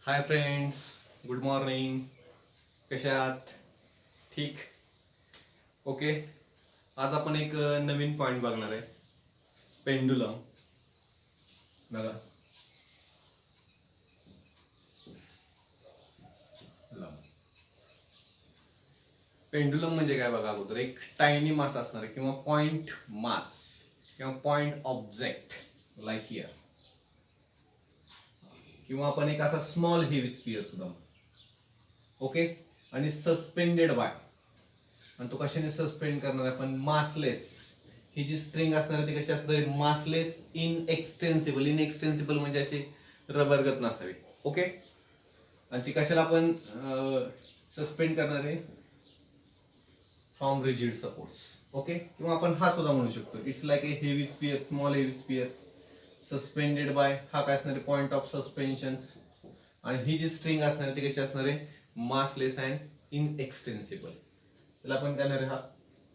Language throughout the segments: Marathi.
Hi friends, good morning. कसे आहात? ठीक. ओके. आज आपण एक नवीन पॉइंट बघणार आहे. पेंडुलम. बघा. पेंडुलम म्हणजे काय बघा अगोदर. एक टायनी मास असणार आहे किंवा पॉइंट मास किंवा पॉइंट ऑब्जेक्ट लाईक हिअर, किंवा आपण एक असा स्मॉल हेवी स्पियर सुद्धा. ओके. आणि सस्पेंडेड बाय, आणि तो कशाने सस्पेंड करणार आहे आपण? मासलेस. ही जी स्ट्रिंग असणार आहे ती कशी असणार आहे? मासलेस, इनएक्सटेन्सिबल. इनएक्सटेन्सिबल म्हणजे अशी रबरगत नसावी. ओके. आणि ती कशाला आपण सस्पेंड करणार आहे? From rigid supports. ओके. किंवा आपण हा सुद्धा म्हणू शकतो, it's like a heavy sphere, small heavy sphere suspended by. हा काय असणार आहे? Point of suspension. आणि ही जी स्ट्रिंग असणार आहे ती कशी असणार आहे? Massless and inextensible. त्याला आपण करणार आहे हा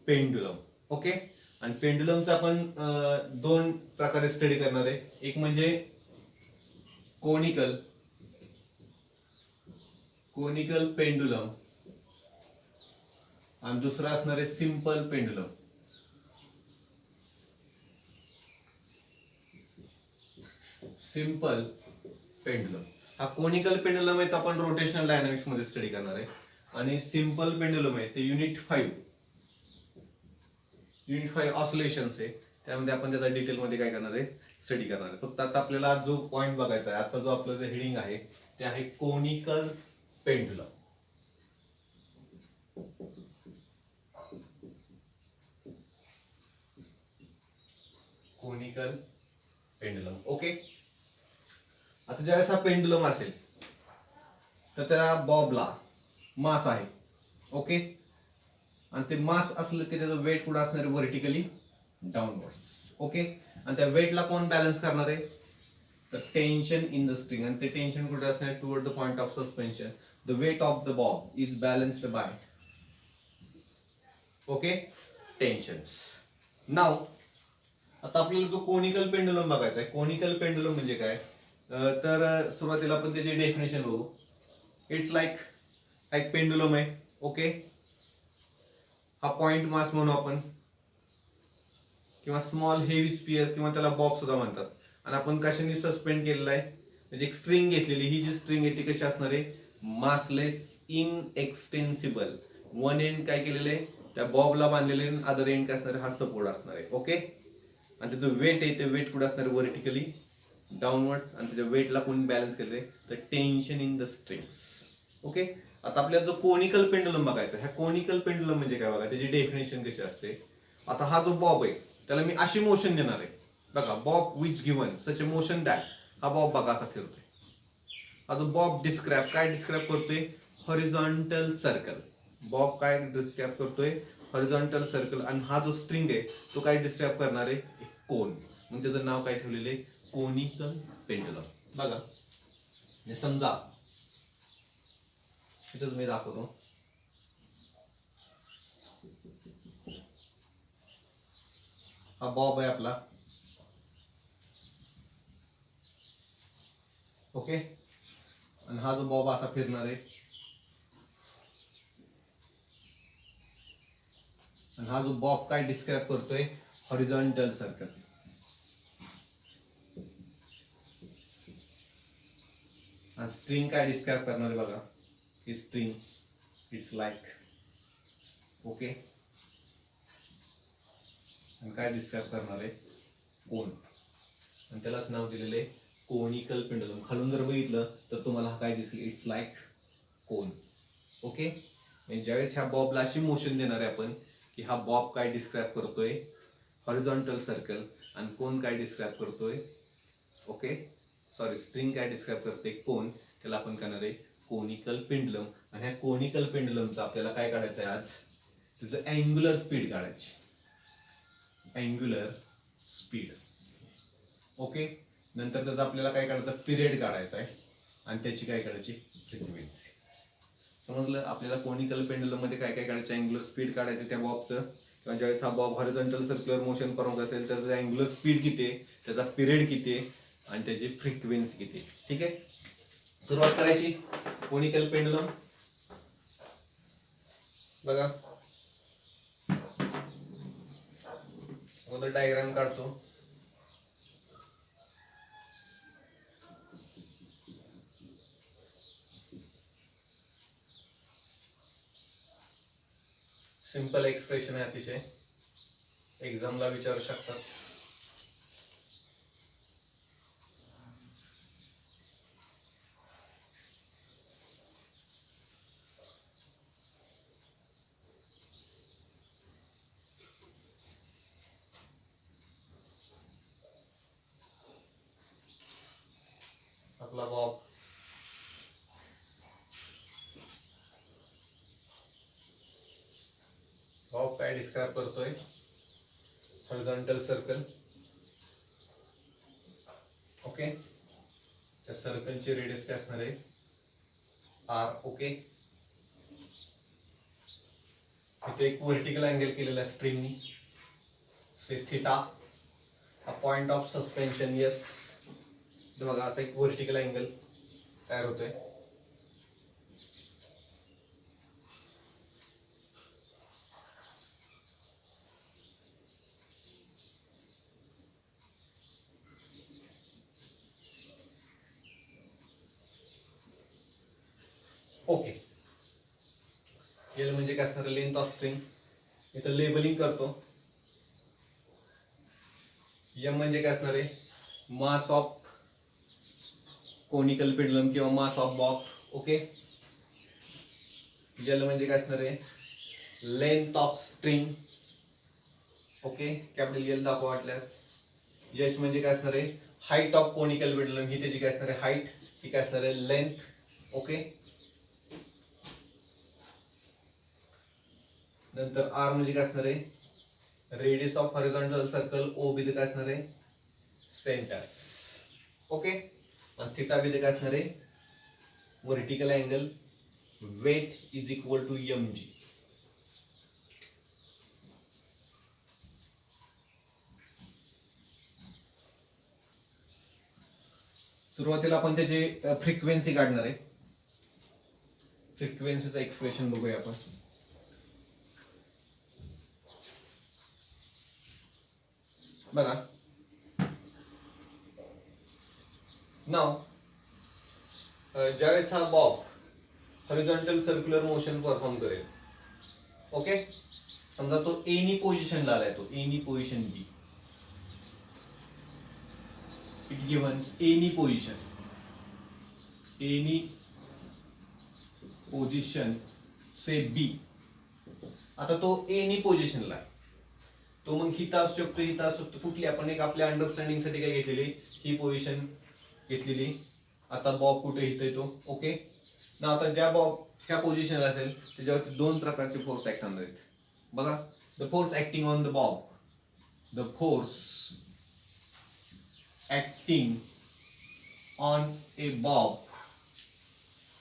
पेंडुलम. ओके. आणि पेंडुलमचा आपण दोन प्रकारे स्टडी करणार आहे. एक म्हणजे कोनिकल पेंडुलम, आणि दुसरा असणार आहे सिंपल पेंडुलम. Simple pendulum. हा कोनिकल पेंडुलम आहे, तर आपण रोटेशनल डायनामिक्स मध्ये स्टडी करणार आहे. आणि सिंपल पेंडुलम आहे ते युनिट 5 ऑसिलेशन्स आहे, त्यामध्ये आपण त्याचा डिटेल मध्ये काय करणार आहे? स्टडी करणार आहे. फक्त आता आपल्याला जो पॉइंट बघायचा आहे, आता जो आपलं जे हेडिंग आहे ते आहे conical pendulum. Conical pendulum. Okay. आता ज्यावेळेस हा पेंडुलम असेल तर त्या बॉबला मास आहे. ओके. आणि ते मास असलं की त्याचं वेट कुठं असणार आहे? Vertically downwards. ओके. आणि त्या वेटला कोण बॅलन्स करणार आहे? तर टेन्शन इन द स्ट्रिंग. आणि ते टेन्शन कुठे असणार? Toward the point of suspension. The weight of the bob is balanced by okay tensions. Now आता आपल्याला जो कोनिकल पेंडुलम बघायचा आहे. कोनिकल पेंडुलम म्हणजे काय? तर सुरुवातीला आपण त्याची डेफिनेशन बघू. इट्स लाईक एक पेंडुलम आहे. ओके. हा पॉइंट मास म्हणू आपण, किंवा स्मॉल हेवी स्पियर, किंवा त्याला बॉब सुद्धा म्हणतात. आणि आपण कशाने सस्पेंड केलेला आहे? म्हणजे एक स्ट्रिंग घेतलेली. ही जी स्ट्रिंग आहे ती कशी असणार आहे? मासलेस, इनएक्सटेन्सिबल. वन एंड काय केलेलं आहे? त्या बॉबला बांधलेले. अदर एंड काय असणार आहे? हा सपोर्ट असणार आहे. ओके. आणि त्याचं वेट आहे ते वेट कुठं असणार आहे? Vertically downwards. आणि त्याच्या वेटला कोणी बॅलन्स केलेलं आहे? तर tension in the strings. Okay. आता आपल्याला जो कोनिकल पेंडुलम बघायचा, ह्या कोनिकल पेंडुलम म्हणजे काय बघा, त्याची डेफिनेशन कशी असते. आता हा जो बॉब आहे त्याला मी अशी मोशन देणार आहे. बघा, Bob which given such a motion that. हा बॉब बघा असा फिरतोय. हा जो बॉब काय डिस्क्राईब करतोय? Horizontal circle. बॉब काय डिस्क्राईब करतोय? Horizontal circle. आणि हा जो स्ट्रिंग आहे तो काय डिस्क्राईब करणार आहे? एक कोन. मग त्याचं नाव काय ठेवलेलं आहे? Conical pendulum. बघा, समजा इथंच मी दाखवतो. हा बॉब आहे आपला. ओके. आणि हा जो बॉब असा फिरणार आहे. आणि हा जो बॉब काय डिस्क्राईब करतोय? Horizontal circle. आणि स्ट्रिंग काय डिस्क्राईब करणार आहे? बघा, ही स्ट्रिंग इट्स लाईक. ओके. आणि काय डिस्क्राईब करणार आहे? कोन. आणि त्यालाच नाव दिलेलं आहे कोनिकल पेंडुलम. खालून जर बघितलं तर तुम्हाला हा काय दिसेल? It's like cone. ओके. ज्यावेळेस ह्या बॉबला अशी मोशन देणार आहे आपण की हा बॉब काय डिस्क्राईब करतोय? Horizontal circle. आणि कोन काय डिस्क्राईब करतोय? ओके, सॉरी, स्ट्रिंग काय डिस्क्राईब करते? कोन. त्याला आपण करणार आहे कोनिकल पेंडुलम. आणि ह्या कोनिकल पेंडुलमचं आपल्याला काय काढायचं आहे आज? त्याचं अँग्युलर स्पीड काढायची. Angular speed. ओके. नंतर त्याचा आपल्याला काय काढायचं? पिरियड काढायचा आहे. आणि त्याची काय काढायची? फ्रिक्वेन्सी. समजलं? आपल्याला कोनिकल पेंडुलम मध्ये काय काय काढायचं? अँग्युलर स्पीड काढायचं त्या बॉबचं. किंवा ज्यावेळेस हा बॉब हॉरिझॉन्टल सर्क्युलर मोशन परत असेल तर त्याचं अँग्युलर स्पीड किती आहे, त्याचा पिरियड किती आहे, आणि त्याची फ्रिक्वेन्सी किती आहे. ठीक आहे. सुरुवात करायची कोनिकल पेंडुलम बघा अगोदर डायग्राम काढतो. सिंपल एक्सप्रेशन आहे अतिशय, एक्झामला विचारू शकतात. आपला बॉब काय डिस्क्राइब करतोय, हॉरिझॉन्टल सर्कल. ओके, त्या सर्कलची रेडियस काय असणार आहे आर. ओके, इथे एक व्हर्टिकल अँगल केलेला आहे स्ट्रिंगनी, say theta. A point of suspension. Yes, बघा असा एक व्हर्टिकल अँगल तयार होतोय. ओके, एल म्हणजे काय असणार, लेंथ ऑफ स्ट्रिंग. इथं लेबलिंग करतो. एम म्हणजे काय असणार आहे, मास ऑफ कोनिकल पेंडुलम किंवा mass of Bob. Okay, L म्हणजे काय असणार आहे, length of string. Okay, capital L दाखवा वाटल्यास. एच म्हणजे काय असणार आहे, हाईट ऑफ कोनिकल पेंडुलम. ही त्याची काय असणार आहे, हाईट. ही काय असणार आहे, लेंथ. ओके, नंतर आर म्हणजे काय असणार आहे, radius of horizontal circle. O with काय असणार आहे, सेंटर्स. ओके, आणि थिटा विथ काय असणार आहे, vertical angle. Weight is equal to M G. सुरुवातीला आपण त्याची फ्रिक्वेन्सी काढणार आहे. फ्रिक्वेन्सीचं एक्सप्रेशन बघूया आपण. बघा नाव, ज्यावेळेस हा bob horizontal circular motion perform करेल. ओके, समजा तो एनी पोझिशनला आलाय, तो any position B. It gives any position say B. आता तो एनी पोझिशनला आहे, तो मग हिता असू शकतो, हिता असू शकतो, कुठली आपण एक आपल्या अंडरस्टँडिंग साठी काय घेतलेली, ही पोझिशन घेतलेली. आता बॉब कुठे इथं येतो. ओके, ना आता ज्या बॉब ह्या पोझिशनला असेल त्याच्यावरती दोन प्रकारचे फोर्स ऍक्ट होणार आहेत. बघा, the force acting on the Bob, the force acting on A Bob.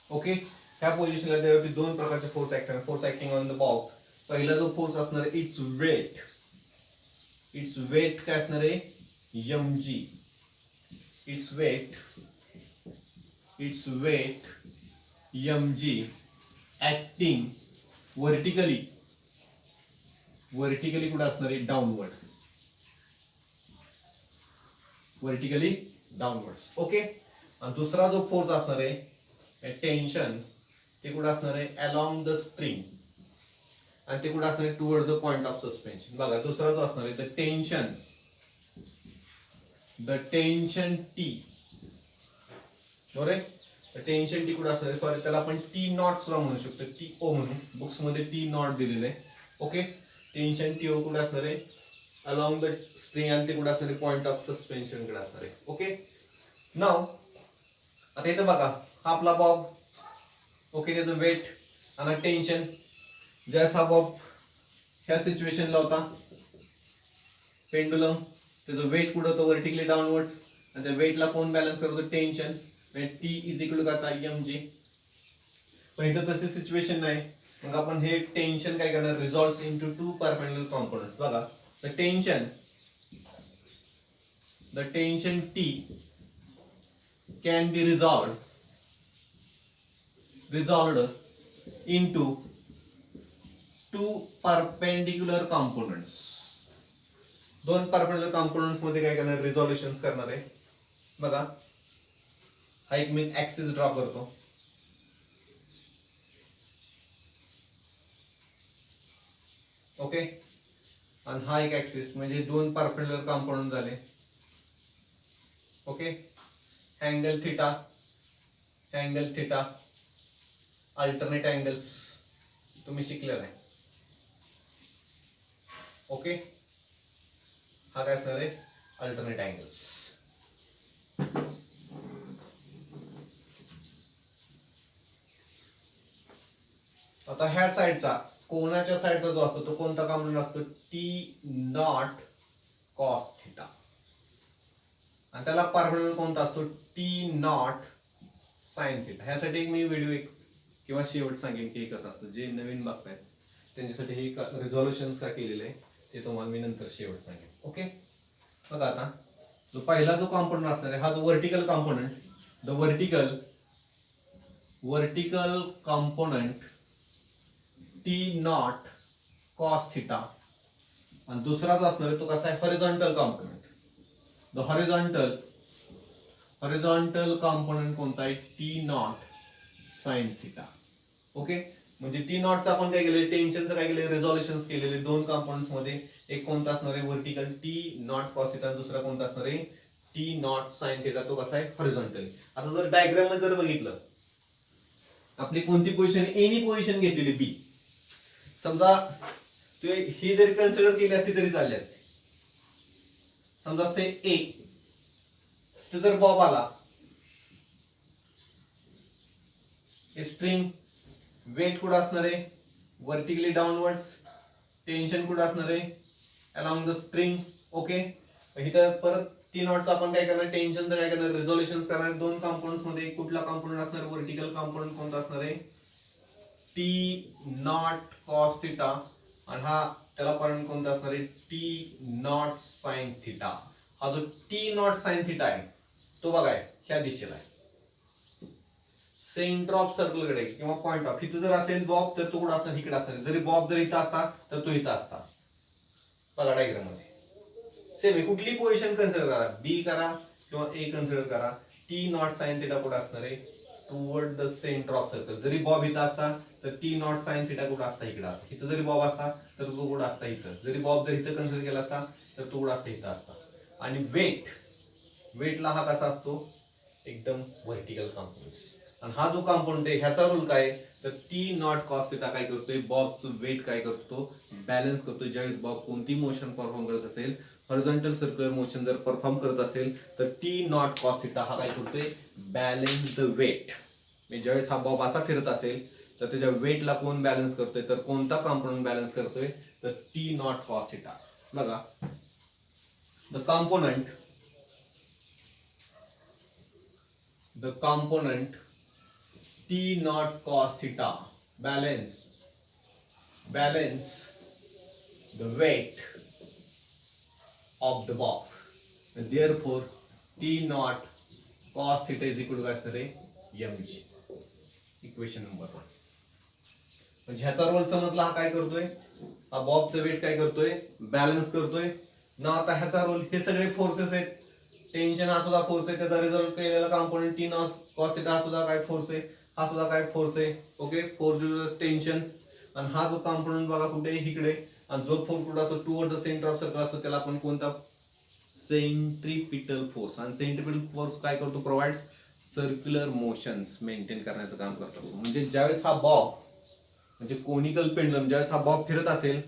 Okay, ह्या पोझिशनला त्यावरती दोन प्रकारचे फोर्स ऍक्ट होणार. Force acting on the Bob, पहिला जो फोर्स असणार आहे इट्स वेट. इट्स वेट काय असणार आहे, M G. It's weight M G acting vertically कुठे असणार आहे, डाऊनवर्ड. Vertically downwards. ओके, आणि दुसरा जो फोर्स असणार आहे टेन्शन, ते कुठे असणार आहे, अलॉंग द स्ट्रिंग, आणि ते कुठे असणार आहे, toward the point of suspension. बघा दुसरा जो असणार आहे द टेन्शन टी. बरोबर आहे, टेन्शन टी कुठे असणार आहे, सॉरी त्याला आपण टी नॉट सुद्धा म्हणू शकतो, टी ओ म्हणून. बुक्स मध्ये टी नॉट दिलेलं आहे. ओके, टेन्शन टी ओ कुठे असणार आहे, अलॉंग द स्ट्रिंग, आणि ते कुठे असणार आहे, पॉइंट ऑफ सस्पेन्शन कडे असणार आहे. ओके, नाव आता इथं बघा हा आपला बॉब. ओके, त्याचं वेट आणि टेन्शन. जसा बॉब ह्या सिच्युएशनला होता पेंडुलम, त्याचं वेट कुठं होतं, वर्टिकली डाऊनवर्ड्स, आणि त्या वेटला कोण बॅलन्स करतो, tension. T is equal to काय, एम जी. पण इथं तशी सिच्युएशन नाही, मग आपण हे टेन्शन काय करणार, रिझॉल्व्स इनटू टू परपेंडिक्युलर कॉम्पोनंट. बघा, the tension T can be resolved resolved into two perpendicular components. दोन परपेंडिक्युलर कॉम्पोनंट्स मध्ये काय करणार, रिझॉल्युशन करणार आहे. बघा हा एक मी ऍक्सिस ड्रॉ करतो. ओके, आणि हा एक ऍक्सिस, म्हणजे दोन परपेंडिक्युलर कॉम्पोनंट झाले. Okay, angle theta alternate angles तुम्ही शिकलेला आहे. ओके, हा काय असणार आहे, अल्टरनेट अँगल्स. आता ह्या साइडचा, कोणाच्या साइडचा जो असतो तो कोणता कॉम्पोनंट असतो, टी नॉट कॉस थिटा, आणि त्याला परपेंडिक्युलर कोणता असतो, टी नॉट साइन थिटा. ह्यासाठी एक मी व्हिडिओ एक किंवा शेवट सांगेन की हे कसं असतं. जे नवीन बघतायत त्यांच्यासाठी हे रिझॉल्युशन का केलेलं आहे ते तुम्हाला मी नंतर शेवट सांगेन. ओके, बघा आता जो पहिला जो कॉम्पोनंट असणार आहे हा जो vertical component, the vertical component T nought cos theta, आणि दुसरा जो असणार आहे तो कसा आहे, horizontal component. The horizontal component कोणता आहे, T not sine theta. Okay, म्हणजे टी नॉटचं आपण काय केले, टेन्शनचं काय केले, रिझॉल्युशन केलेले दोन कॉम्पोनंट्स मध्ये. एक कोणता असणार आहे, vertical T nought cos theta, दुसरा कोणता असणार आहे, टी नॉट साइन थिटा. तो कसा आहे, हॉरिझॉन्टल. आता जर डायग्राम मध्ये जर बघितलं, आपली कोणती पोझिशन, एनी पोझिशन घेतलेली बी, समजा ही जरी कन्सिडर केली असती तरी चालली असते. समजा से ए, तो जर बॉब आला, स्ट्रिंग वेट कुठं असणार आहे, वर्टिकली डाऊनवर्ड्स, टेन्शन कुठं असणार आहे, अलॉंग द स्ट्रिंग. ओके, इथं परत टी नॉटचं आपण काय करणार, टेन्शनचं काय करणार, रिझॉल्युशन करणार. दोन कॉम्पोनंट्स मध्ये कुठला कॉम्पोनंट असणार, वर्टिकल कॉम्पोनंट कोणता असणार आहे, टी नॉट कॉस थिटा, आणि हा त्याला पॉइंट कोणता असणार आहे, टी नॉट साइन थिटा. हा जो टी नॉट साइन थिटा आहे तो बघा ह्या दिशेला आहे, सेंटर ऑफ सर्कल कडे किंवा पॉइंट ऑफ. इथं जर असेल बॉब तर तो कुठं असणार, इकडे असणार. जरी बॉब जर इथं असता तर तो इथं असता. बघा डायग्राम मध्ये सेम आहे. कुठली पोझिशन कन्सिडर करा, बी करा किंवा ए कन्सिडर करा, टी नॉट साइन थिटा कुठं असणार आहे, toward the centre of circle. जरी बॉब इथं असता तर टी नॉट साइन थिटा कुठं असता, इकडे असता. इथं जरी बॉब असता तर तो कुठं असता, इथं. जरी बॉब जर इथं कन्सिडर केला असता तर तो कुठं असता, इथं असता. आणि वेटला हा कसा असतो, एकदम व्हर्टिकल कॉम्पोनंट्स. आणि हा जो कॉम्पोनंट आहे ह्याचा रूल काय, तर टी नॉट कॉस थिटा काय करतोय, बॉबचं वेट काय करतो, बॅलन्स करतोय. ज्यावेळेस बॉब कोणती मोशन परफॉर्म करत असेल, हॉरिझॉन्टल सर्क्युलर मोशन जर परफॉर्म करत असेल तर टी नॉट कॉस थिटा हा काय करतोय, बॅलन्स द वेट. म्हणजे ज्यावेळेस हा बॉब असा फिरत असेल तर त्याच्या वेटला कोण बॅलन्स करतोय, तर कोणता कॉम्पोनंट बॅलन्स करतोय, तर टी नॉट कॉस थिटा. बघा the component T naught cos theta balance the weight of the bob, and therefore T naught cos theta is equal to काय असणार आहे, mg. Equation number 1. म्हणजे ह्याचा रोल समजला, हा काय करतोय, हा बॉबचं वेट काय करतोय, बॅलन्स करतोय ना. आता ह्याचा रोल, हे सगळे फोर्सेस आहेत, टेन्शन हा सुद्धा फोर्स आहे, त्याचा रिझल्ट केलेला component T nought cos theta हा सुद्धा काय फोर्स आहे, हा सुद्धा काय फोर्स आहे. Okay, force tension. आणि हा जो कॉम्पोनंट बघा कुठे, इकडे. आणि जो फोर्स कुठे असतो, toward the centre of circle असतो, त्याला आपण कोणता, सेंट्रीपिटल फोर्स. आणि सेंट्रीपिटल फोर्स काय करतो, प्रोव्हाइड सर्क्युलर मोशन्स मेंटेन करण्याचं काम करतो. म्हणजे ज्यावेळेस हा बॉब, म्हणजे कोनिकल पेंडुलम, ज्यावेळेस हा बॉब फिरत असेल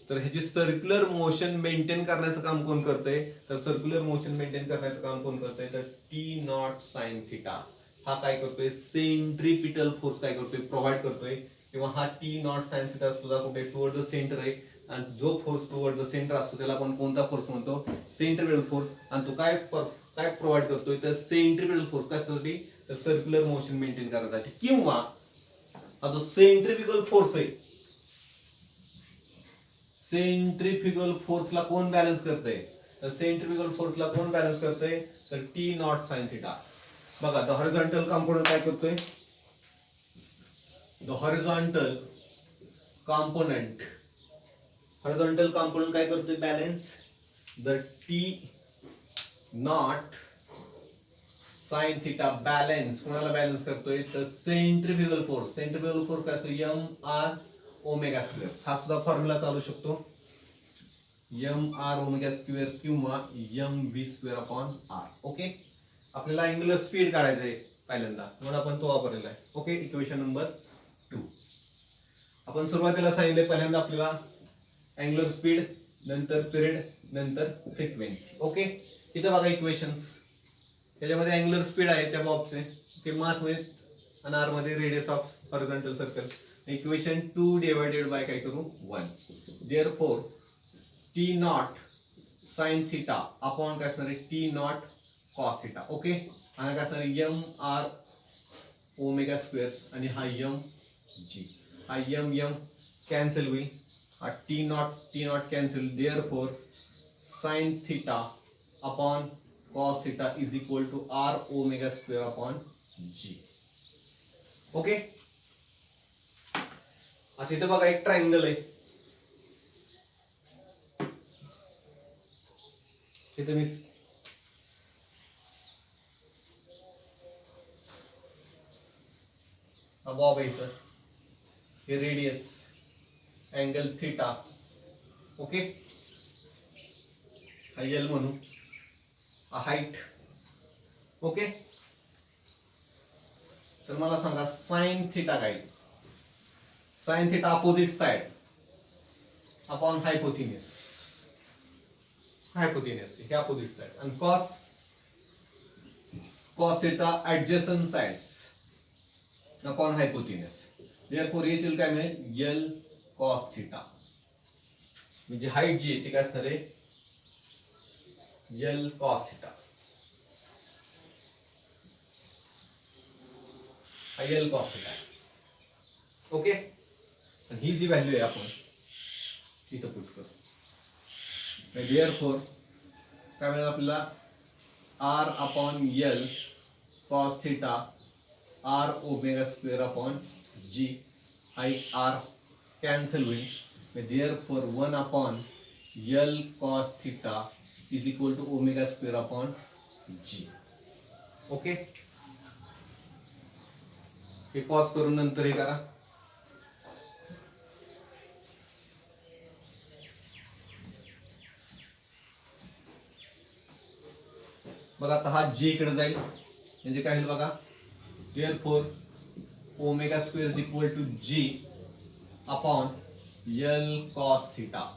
तर ह्याची सर्क्युलर मोशन मेंटेन करण्याचं काम कोण करतंय, तर सर्क्युलर मोशन मेंटेन करण्याचं काम कोण करतंय, तर टी नॉट साइन थिटा हा काय करतोय, सेंट्रीपिटल फोर्स काय करतोय, प्रोव्हाइड करतोय. किंवा हा टी नॉट साइन थिटा सुद्धा कुठे, टुवर्ड द सेंटर आहे. आणि जो फोर्स टुवर्ड द सेंटर असतो त्याला आपण कोणता फोर्स म्हणतो, सेंट्रीपिटल फोर्स. आणि तो काय प्रोव्हाइड करतोय, तर सेंट्रीपिटल फोर्स कशासाठी, तर सर्क्युलर मोशन मेंटेन करण्यासाठी. किंवा हा जो सेंट्रीपिटल फोर्स आहे, सेंट्रीफ्युगल फोर्सला कोण बॅलन्स करतंय, तर सेंट्रीफ्युगल फोर्सला कोण बॅलन्स करतंय, तर टी नॉट साइन थिटा. बघा द हॉरिझॉन्टल कॉम्पोनंट काय करतोय, द हॉरिझॉन्टल कॉम्पोनंट काय करतोय balance the T not sine theta balance कोणाला बॅलन्स करतोय तर सेंट्रीफ्युगल फोर्स काय असतो एम आर ओमेगा स्क्वेअर हा सुद्धा फॉर्म्युला चालू शकतो एम आर ओमेगा स्क्वेअर किंवा M V square upon R okay आपल्याला अँग्युलर स्पीड काढायचं आहे पहिल्यांदा म्हणून आपण तो वापरलेला आहे ओके इक्वेशन नंबर 2 आपण सुरुवातीला सांगितले पहिल्यांदा आपल्याला अँग्युलर स्पीड नंतर पिरियड नंतर फ्रिक्वेन्सी ओके इथं बघा इक्वेशन्स त्याच्यामध्ये अँग्युलर स्पीड आहे त्या बॉबचे ते मास मध्ये आणि आर मध्ये radius of horizontal circle equation 2 divided by काय करू 1 therefore T not sine theta upon काय असणार आहे T nought cos theta okay आणि काय असणार आहे एम आर ओमेगा स्क्वेअर आणि हा एम जी हा एम एम कॅन्सल होईल हा T not cancel therefore sine theta upon cos theta is equal to r omega square upon g okay आता इथे बघा एक ट्रायंगल आहे इथे मी बॉब आहे इथं हे रेडियस अँगल थिटा ओके हा एल म्हणू हाइट ओके तर मला सांगा साइन थिटा काय sine theta opposite side upon hypotenuse हे अपोजिट साइड आणि cos theta adjacent sides upon hypotenuse therefore येईल काय मिळेल एल कॉस थिटा म्हणजे हाइट जी आहे ती काय असणार आहे L cos theta L cos theta okay आणि ही जी व्हॅल्यू आहे आपण इथं पुट करू देअरफॉर काय मिळेल आपल्याला R upon L cos theta R omega square upon G हाई आर कॅन्सल होईल therefore 1 upon L cos theta is equal to omega square upon G okay हे पॉज करून नंतर हे करा बघा आता हा जी इकडे जाईल म्हणजे काय होईल बघा therefore omega square is equal to G upon L cos theta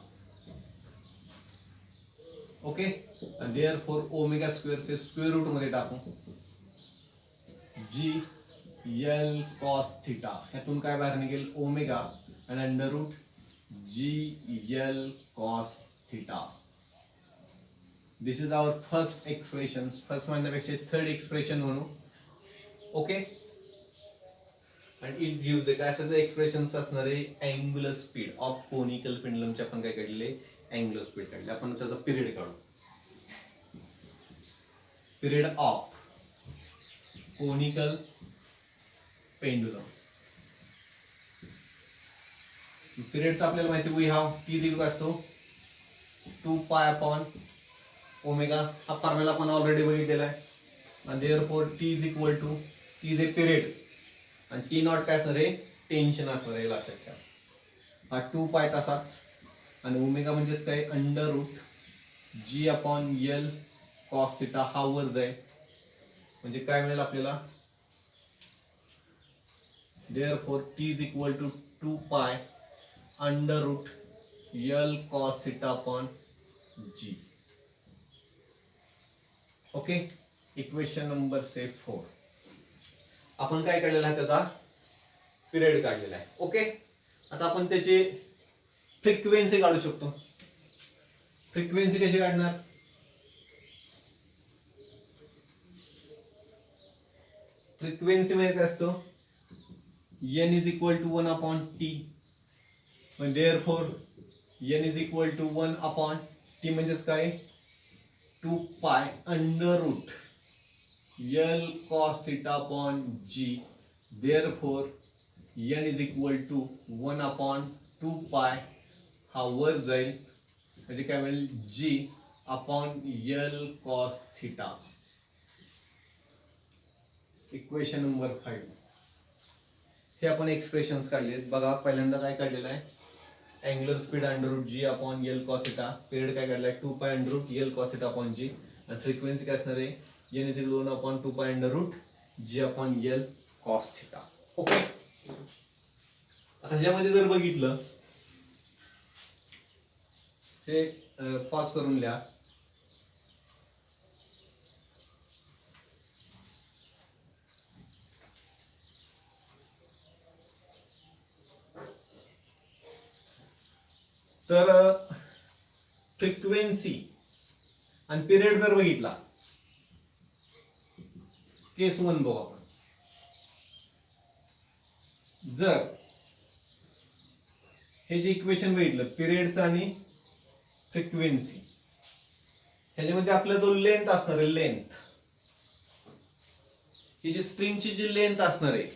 okay आणि देअरफॉर ओमेगा स्क्वेअर चे स्क्वेअर रूट मध्ये टाकू जी एल कॉस थिटा ह्यातून काय बाहेर निघेल ओमेगा आणि under root G L cos theta this is our first expression first म्हणण्यापेक्षा थर्ड एक्सप्रेशन म्हणू ओके आणि इट गिव्स द काय असायचं एक्सप्रेशन्स असणार आहे अँग्युलर स्पीड ऑफ कोनिकल पेंडुलमचे आपण काय काढले अँग्युलर स्पीड काढले आपण त्याचा पिरियड काढू पिरियड ऑफ कोनिकल पेंडुलम पिरियडचा आपल्याला माहिती वी हॅव टी इक्वल असतो 2 पाय अपॉन ओमेगा हा फॉर्म्युला आपण ऑलरेडी बघितलेला आहे आणि therefore T is equal to T is a period आणि टी नॉट काय असणार आहे टेन्शन असणार आहे लक्षात ठेवा हा 2 पाय तसाच आणि ओमेगा म्हणजेच काय under root G upon L cos theta हा वर जाईल म्हणजे काय मिळेल आपल्याला therefore T is equal to 2 pi under root L cos theta upon G okay equation number 4 आपण काय काढलेला आहे त्याचा पिरियड काढलेला आहे ओके आता आपण त्याची फ्रिक्वेन्सी काढू शकतो फ्रिक्वेन्सी कशी काढणार फ्रिक्वेन्सी मध्ये काय असतो n is equal to 1 upon t therefore n is equal to 1 upon t म्हणजेच काय 2 pi under root L cos theta upon G therefore N is equal to 1/2 pi, हा वर जाईल म्हणजे काय मिळेल G upon L cos theta. Equation number 5. हे आपण एक्सप्रेशन्स काढले बघा. पहिल्यांदा काय काढलेलं आहे, angular speed under root G upon L cos theta. Period काय काढलाय 2 pi under root L cos theta upon G. आणि फ्रिक्वेन्सी काय असणार आहे N is equal 1/2 pi under root G upon L cos theta. Okay. आता ह्याच्यामध्ये जर बघितलं, हे पॉज करून लिहा. तर फ्रिक्वेन्सी आणि पिरियड जर बघितला, केस 1 बघू आपण. जर हे जे इक्वेशन बघितलं पिरियडचं आणि फ्रिक्वेन्सी, ह्याच्यामध्ये आपला जो लेंथ असणार आहे, लेंथ ही जी स्ट्रिंगची जी लेंथ असणार आहे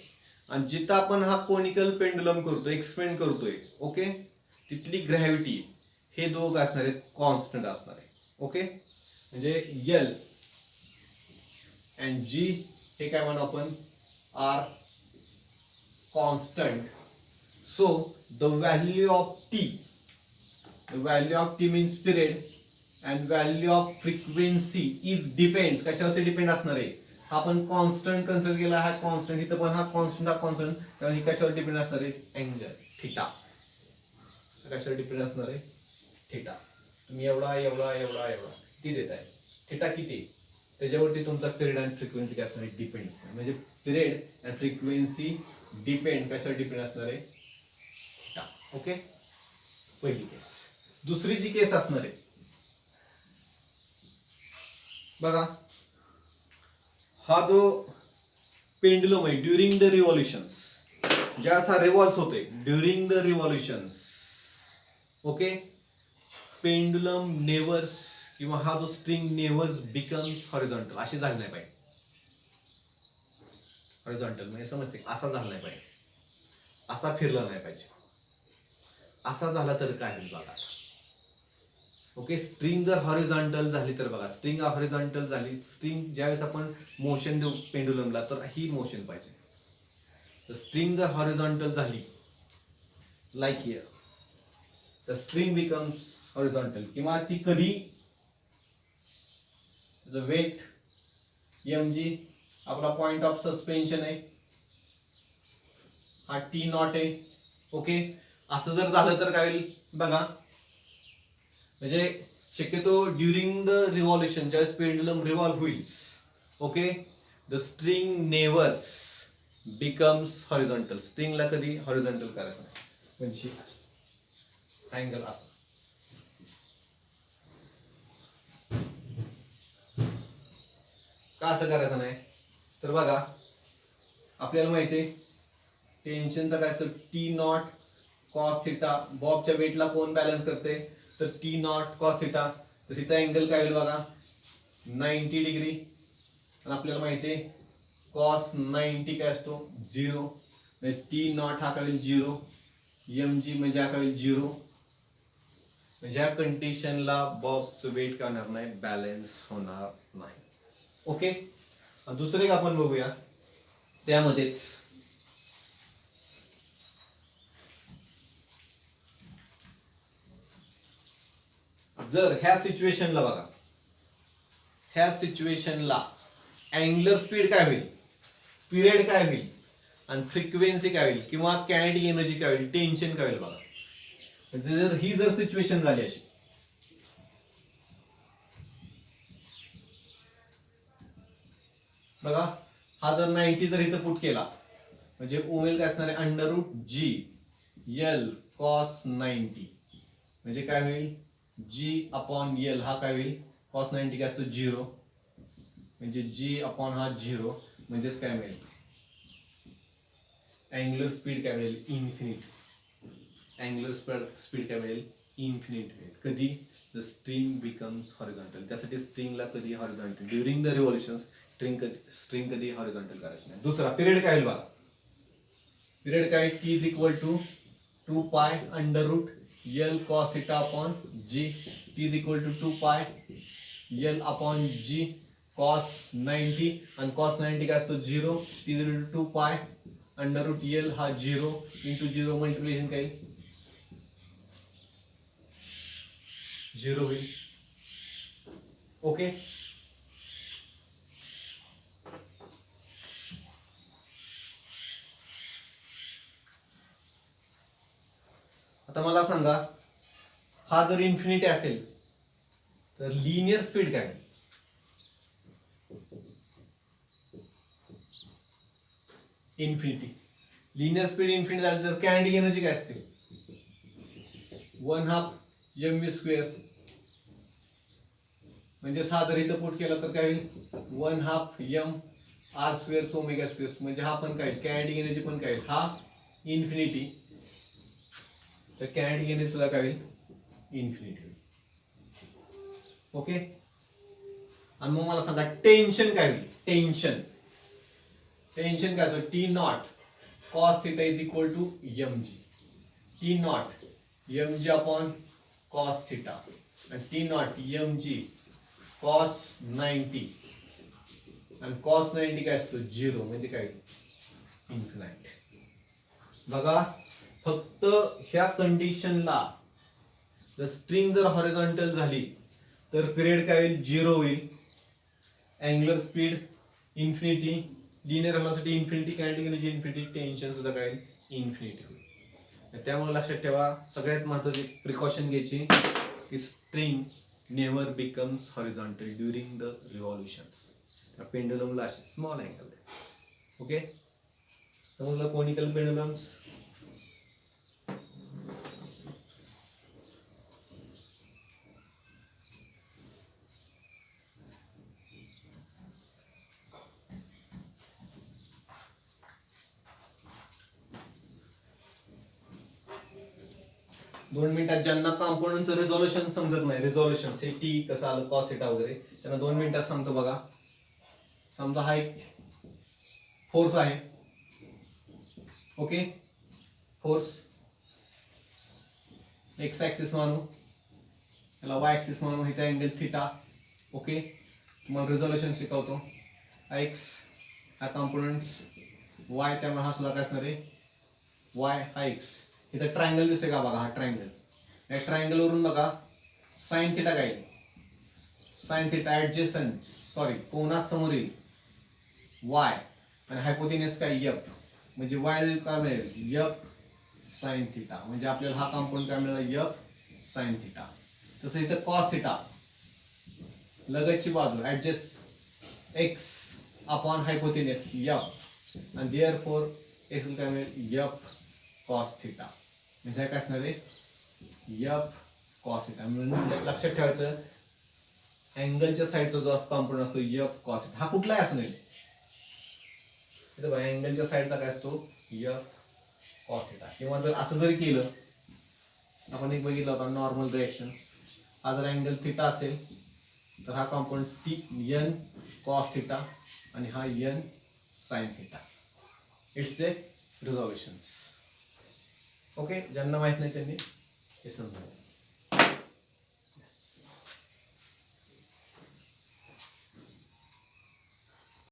आणि जिथं आपण हा कोनिकल पेंडुलम करतोय, एक्सपेंड करतोय, ओके, तिथली ग्रॅव्हिटी, हे दोघं असणार आहेत कॉन्स्टंट असणार आहे. ओके, म्हणजे एल अँड जी हे काय म्हणू आपण are constant. So the value of T, the value of t means period and value of frequency is depends. कशावरती डिपेंड असणार आहे, हा आपण कॉन्स्टंट कन्सिडर केला, हा कॉन्स्टंट, इथं पण हा कॉन्स्टंट, हा कॉन्स्टंट, त्यामुळे ही कशावर डिपेंड असणार आहे अँगल थिटा. कशावर डिपेंड असणार आहे थिटा. तुम्ही एवढा एवढा एवढा एवढा किती देत आहे, थिटा किती, त्याच्यावरती तुमचा पिरियड आणि फ्रिक्वेन्सी काय असणार आहे डिपेंड. म्हणजे पिरियड आणि फ्रिक्वेन्सी डिपेंड, कशावर डिपेंड असणार आहे थिटा. ओके, पहिली केस. दुसरी जी केस असणार आहे बघा, हा जो पेंडुलम आहे ड्युरिंग द रिव्हॉल्युशन्स, ज्यावेळेस हा रिव्हॉल्व्स होते ड्युरिंग द रिव्हॉल्युशन्स, ओके, पेंडुलम नेवर्स किंवा हा जो स्ट्रिंग नेवर्स बिकम्स हॉरिझॉन्टल. अशी झाली नाही पाहिजे. हॉरिझॉन्टल म्हणजे समजते, असा झाला नाही पाहिजे, असा फिरला नाही पाहिजे. असा झाला तर काय होईल बघा. ओके, स्ट्रिंग जर हॉरिझॉन्टल झाली तर बघा, स्ट्रिंग हॉरिझॉन्टल झाली, स्ट्रिंग ज्यावेळेस आपण मोशन देऊ पेंडुलमला तर ही मोशन पाहिजे. तर स्ट्रिंग जर हॉरिझॉन्टल झाली लाईक हिअर, तर स्ट्रिंग बिकम्स हॉरिझॉन्टल. किंवा ती कधी वेट mg आपला पॉइंट ऑफ सस्पेन्शन आहे, हा टी नॉट आहे. ओके, असं जर झालं तर काय होईल बघा, म्हणजे शक्यतो ड्युरिंग द रिव्हॉल्युशन ज्यावेळेस पेंडुलम रिव्हॉल्व होईल, okay, the string never becomes horizontal. स्ट्रिंगला कधी हॉरिझॉन्टल करायचं नाही, म्हणजे अँगल असा. का असं करायचं नाही, तर बघा आपल्याला माहिती आहे टेन्शनचा काय असतं टी नॉट कॉस थिटा. बॉबच्या वेटला कोण बॅलन्स करते, तर टी नॉट कॉस थिटा. तर तिथं अँगल काय होईल बघा 90 डिग्री. आणि आपल्याला माहिती आहे कॉस 90 काय असतो 0, म्हणजे टी नॉट हा काय होईल 0, एम जी म्हणजे हा काय होईल 0. म्हणजे ह्या कंडिशनला बॉबचं वेट काय होणार नाही, बॅलन्स होणार नाही. ओके, दुसरे एक आपण बघूया त्यामध्येच. जर ह्या सिच्युएशनला बघा, ह्या सिच्युएशनला अँगुलर स्पीड काय होईल, पिरियड काय होईल आणि फ्रिक्वेन्सी काय होईल किंवा कायनेटिक एनर्जी काय होईल, टेन्शन काय होईल बघा. जर ही जर सिच्युएशन झाली अशी, बघा हा जर 90 जर इथं पुट केला म्हणजे ओमेल काय असणार आहे under root G L cos 90. म्हणजे काय होईल जी अपॉन एल हा काय होईल कॉस 90 काय असतो 0, म्हणजे जी अपॉन हा 0, म्हणजेच काय मिळेल अँगुलर स्पीड काय मिळेल इन्फिनिट. अँगुलर स्पीड काय मिळेल इन्फिनिट मिळेल. कधी द स्ट्रिंग बिकम्स हॉरिझॉन्टल. त्यासाठी स्ट्रिंगला कधी हॉरिझॉन्टल ड्युरिंग द रिव्हॉल्युशन्स स्ट्रिंग कधी हॉरिझॉन्टल करायची नाही. दुसरा पिरियड काय होईल बघा, पिरियड काय T is equal to 2 pi under root L cos theta upon G. T is equal to 2 pi L upon G cos 90 आणि कॉस 90 काय असतो 0. T is equal to 2 pi under root L हा 0 इंटू 0 मल्टिप्लिकेशन काय 0 होईल. ओके. आता मला सांगा हा जर इन्फिनिटी असेल तर लिनियर स्पीड काय. इन्फिनिटी लिनियर स्पीड इन्फिनिटी झाली तर कायनेटिक एनर्जी काय असते 1/2 mv². म्हणजे साधर इथं पुट केला तर काय होईल 1/2 m r² ओमेगा². म्हणजे हा पण काय कायनेटिक एनर्जी पण काय हा इन्फिनिटी. तर कायनेटिक एनर्जी सुद्धा काय होईल इन्फिनिटी. ओके. आणि मग मला सांगा टेन्शन काय होईल. टेन्शन काय असतो T nought cos theta is equal to mg. T nought mg upon cos theta आणि टी नॉट mg कॉस 90 आणि कॉस 90 काय असतो 0 म्हणजे काय इन्फिनाइट. बघा फक्त ह्या कंडिशनला जर स्ट्रिंग जर हॉरिझॉन्टल झाली तर पिरियड काय होईल 0 होईल. Angular speed infinity linear velocity infinity kinetic energy infinity tension सुद्धा काय इन्फिनिटी होईल. त्यामुळे लक्षात ठेवा सगळ्यात महत्त्वाची प्रिकॉशन घ्यायची की string never becomes horizontal during the revolutions. त्या पेंडुलमला असे स्मॉल अँगल द्यायचे. ओके. समजलं कोनिकल पेंडुलम्स. 2 मिनिटात ज्यांना कंपोनंटचं रिझॉल्युशन समजत नाही रिझॉल्युशन हे टी कसं आलं कॉस थिटा वगैरे त्यांना 2 मिनिटात सांगतो. बघा समजा हा एक फोर्स आहे. ओके. फोर्स एक्स ऍक्सिस मानू याला वाय ऍक्सिस मानू हे अँगल थिटा. ओके. तुम्हाला रिझॉल्युशन शिकवतो. एक्स हा कंपोनंट्स वाय त्यामुळे हा सुद्धा काय असणार आहे वाय हा एक्स. इथं ट्रायंगल दिसतोय का बघा हा ट्रायंगल. या ट्रायंगल वरून बघा साइन थिटा काय साइन थिटा ऍडजेसंट कोनासमोरील वाय आणि हायपोटेनस काय एफ म्हणजे वाय काय मिळेल एफ साइन थिटा. म्हणजे आपल्याला हा कंपाऊंड काय मिळाला एफ साइन थिटा. तसं इथं कॉस थिटा लगतची बाजू adjust x upon hypotenuse F आणि देअरफॉर एक्स काय मिळेल एफ कॉस थिटा. म्हणजे काय असणार आहे एफ कॉस थिटा. म्हणून लक्षात ठेवायचं अँगलच्या साईडचा जो कंपोनंट असतो एफ कॉस थिटा हा कुठलाही असू नये. अँगलच्या साईडचा काय असतो एफ कॉस थिटा. किंवा जर असं जरी केलं आपण एक बघितलं होता नॉर्मल रिएक्शन. हा जर अँगल थिटा असेल तर हा component T N cos theta आणि हा N sine theta. It's the resolutions. Okay. ज्यांना माहित नाही त्यांनी हे समजा.